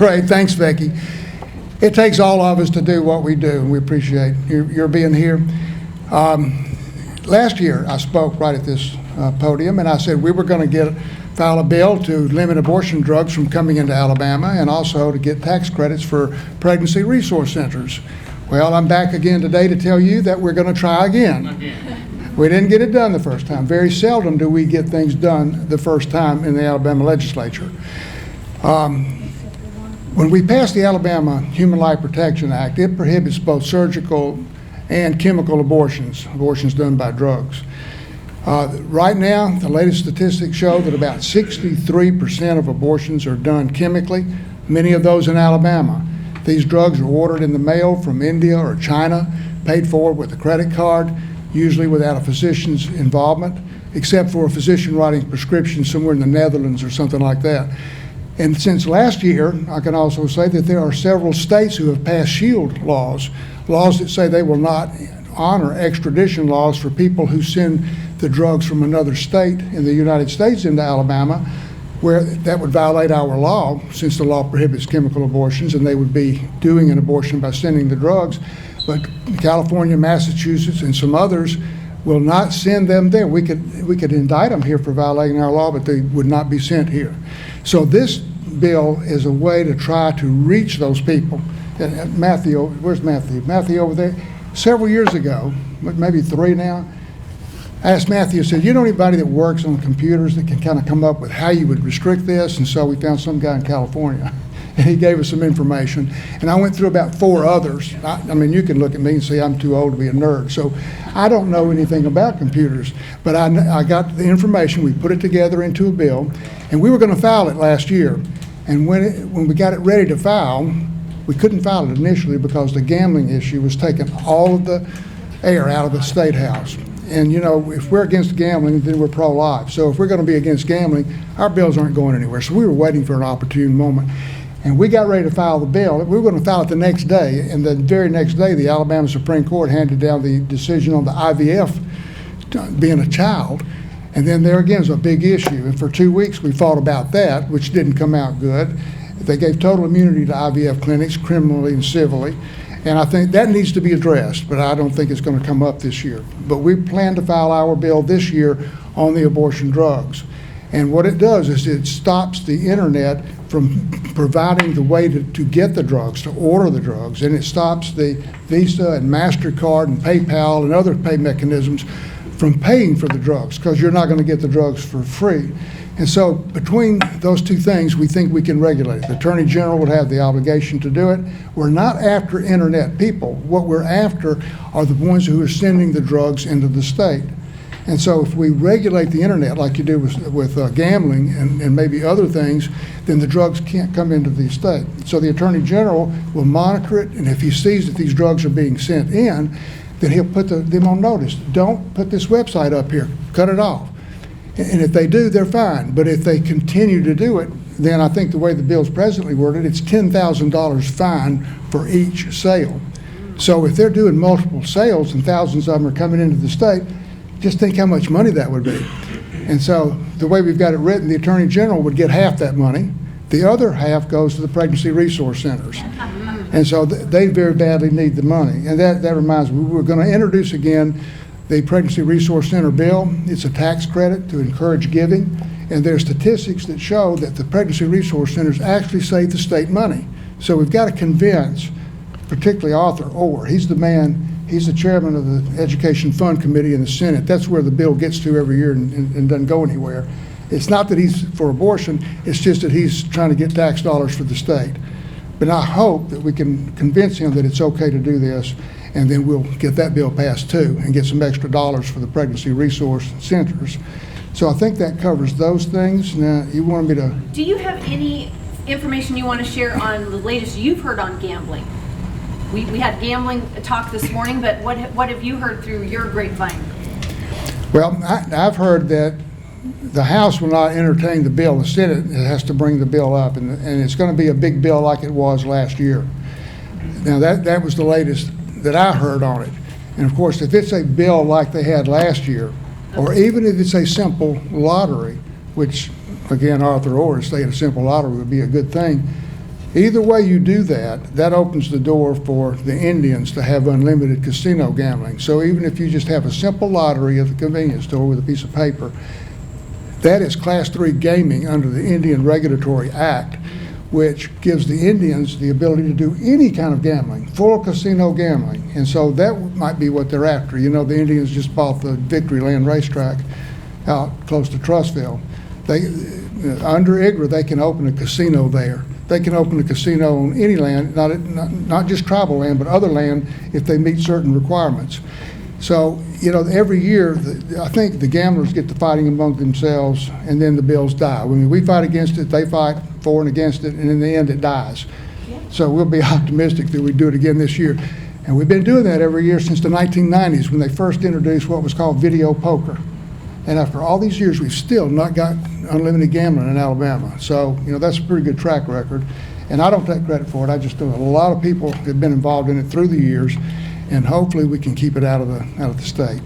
Great, thanks, Becky. It takes all of us to do what we do, and we appreciate your being here. Last year, I spoke right at this podium, and I said we were going to file a bill to limit abortion drugs from coming into Alabama, and also to get tax credits for pregnancy resource centers. Well, I'm back again today to tell you that we're going to try again. We didn't get it done the first time. Very seldom do we get things done the first time in the Alabama legislature. When we passed the Alabama Human Life Protection Act, it prohibits both surgical and chemical abortions done by drugs. Right now, the latest statistics show that about 63% of abortions are done chemically, many of those in Alabama. These drugs are ordered in the mail from India or China, paid for with a credit card, usually without a physician's involvement, except for a physician writing prescriptions somewhere in the Netherlands or something like that. And since last year, I can also say that there are several states who have passed shield laws that say they will not honor extradition laws for people who send the drugs from another state in the United States into Alabama, where that would violate our law, since the law prohibits chemical abortions, and they would be doing an abortion by sending the drugs. But California, Massachusetts, and some others will not send them there. We could indict them here for violating our law, but they would not be sent here. So this bill is a way to try to reach those people. And Matthew, where's Matthew? Matthew over there. Several years ago, maybe 3 now, I asked Matthew, I said, you know anybody that works on computers that can kind of come up with how you would restrict this? And so we found some guy in California, and he gave us some information. And I went through about 4 others. I mean, you can look at me and say I'm too old to be a nerd. So I don't know anything about computers, but I got the information. We put it together into a bill, and we were going to file it last year. And when we got it ready to file, we couldn't file it initially because the gambling issue was taking all of the air out of the State House. And you know, if we're against gambling, then we're pro-life. So if we're going to be against gambling, our bills aren't going anywhere. So we were waiting for an opportune moment. And we got ready to file the bill. We were going to file it the next day. And the very next day, the Alabama Supreme Court handed down the decision on the IVF being a child. And then there again is a big issue. And for 2 weeks, we fought about that, which didn't come out good. They gave total immunity to IVF clinics, criminally and civilly. And I think that needs to be addressed, but I don't think it's going to come up this year. But we plan to file our bill this year on the abortion drugs. And what it does is it stops the internet from providing the way to get the drugs, to order the drugs, and it stops the Visa and MasterCard and PayPal and other pay mechanisms from paying for the drugs, because you're not going to get the drugs for free. And so between those two things, we think we can regulate it. The Attorney General would have the obligation to do it. We're not after internet people. What we're after are the ones who are sending the drugs into the state. And so if we regulate the internet like you do with gambling and maybe other things, then the drugs can't come into the state. So the Attorney General will monitor it, and if he sees that these drugs are being sent in, then he'll put them on notice. Don't put this website up here, cut it off. And if they do, they're fine. But if they continue to do it, then I think the way the bill's presently worded, it's $10,000 fine for each sale. So if they're doing multiple sales and thousands of them are coming into the state, just think how much money that would be. And so the way we've got it written, the Attorney General would get half that money. The other half goes to the pregnancy resource centers. And so they very badly need the money. And that reminds me, we're going to introduce again the Pregnancy Resource Center bill. It's a tax credit to encourage giving, and there are statistics that show that the Pregnancy Resource Centers actually save the state money. So we've got to convince, particularly Arthur Orr. He's the man, he's the chairman of the Education Fund Committee in the Senate. That's where the bill gets to every year and doesn't go anywhere. It's not that he's for abortion, it's just that he's trying to get tax dollars for the state. But I hope that we can convince him that it's okay to do this, and then we'll get that bill passed too and get some extra dollars for the pregnancy resource centers. So I think that covers those things. Now, you wanted me to... Do you have any information you want to share on the latest you've heard on gambling? We had gambling talk this morning, but what have you heard through your grapevine? Well, I've heard that the House will not entertain the bill. The Senate has to bring the bill up, and it's going to be a big bill like it was last year. Now, that was the latest that I heard on it. And of course, if it's a bill like they had last year, or even if it's a simple lottery, which again Arthur Orr is saying a simple lottery would be a good thing, Either way you do that, that opens the door for the Indians to have unlimited casino gambling. So even if you just have a simple lottery at the convenience store with a piece of paper, that is Class 3 gaming under the Indian Regulatory Act, which gives the Indians the ability to do any kind of gambling, full casino gambling. And so that might be what they're after. You know, the Indians just bought the Victory Land racetrack out close to Trussville. Under IGRA, they can open a casino there. They can open a casino on any land, not just tribal land, but other land if they meet certain requirements. So, you know, every year, I think the gamblers get to fighting among themselves, and then the bills die. I mean, we fight against it, they fight for and against it, and in the end, it dies. Yeah. So we'll be optimistic that we do it again this year. And we've been doing that every year since the 1990s when they first introduced what was called video poker. And after all these years, we've still not got unlimited gambling in Alabama. So, you know, that's a pretty good track record. And I don't take credit for it. I just know a lot of people have been involved in it through the years, and hopefully we can keep it out of the state.